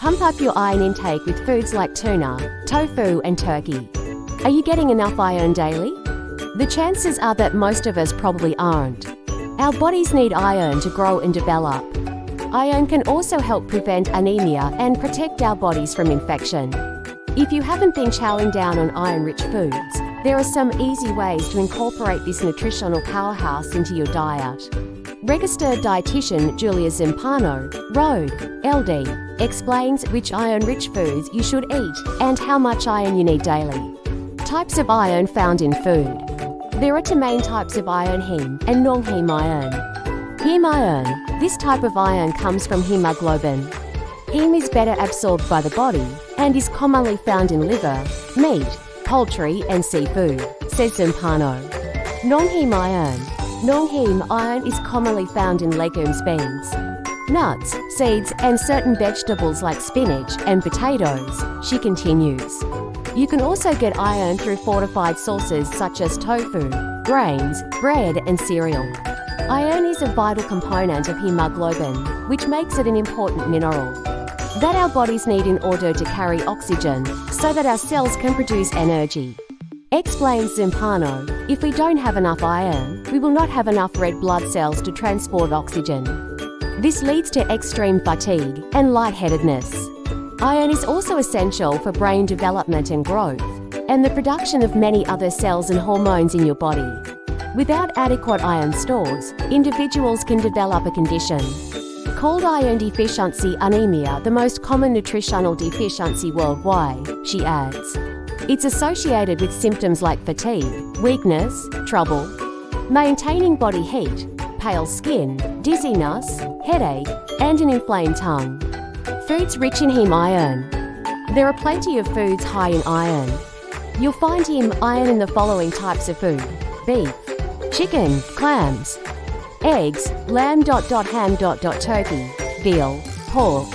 Pump up your iron intake with foods like tuna, tofu, and turkey. Are you getting enough iron daily? The chances are that most of us probably aren't. Our bodies need iron to grow and develop. Iron can also help prevent anemia and protect our bodies from infection. If you haven't been chowing down on iron-rich foods, there are some easy ways to incorporate this nutritional powerhouse into your diet. Registered dietitian Julia Zimpano, Road, LD, explains which iron-rich foods you should eat and how much iron you need daily. Types of iron found in food. There are two main types of iron: heme and non-heme iron. Heme iron. This type of iron comes from hemoglobin. Heme is better absorbed by the body and is commonly found in liver, meat, poultry, and seafood, says Zimpano. Non-heme iron. Non-heme iron is commonly found in legumes, beans, nuts, seeds, and certain vegetables like spinach and potatoes, she continues. You can also get iron through fortified sources such as tofu, grains, bread, and cereal. Iron is a vital component of hemoglobin, which makes it an important mineral that our bodies need in order to carry oxygen so that our cells can produce energy. Explains Zimpano, if we don't have enough iron, we will not have enough red blood cells to transport oxygen. This leads to extreme fatigue and lightheadedness. Iron is also essential for brain development and growth, and the production of many other cells and hormones in your body. Without adequate iron stores, individuals can develop a condition called iron deficiency anemia, the most common nutritional deficiency worldwide, she adds. It's associated with symptoms like fatigue, weakness, trouble maintaining body heat, pale skin, dizziness, headache, and an inflamed tongue. Foods rich in heme iron. There are plenty of foods high in iron. You'll find heme iron in the following types of food: beef, chicken, clams, eggs, lamb, ham, turkey, veal, pork,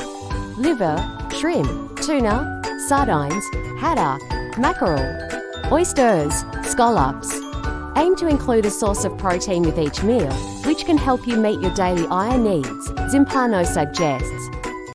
liver, shrimp, tuna, sardines, haddock, mackerel, oysters, scallops. Aim to include a source of protein with each meal, which can help you meet your daily iron needs, Zimpano suggests.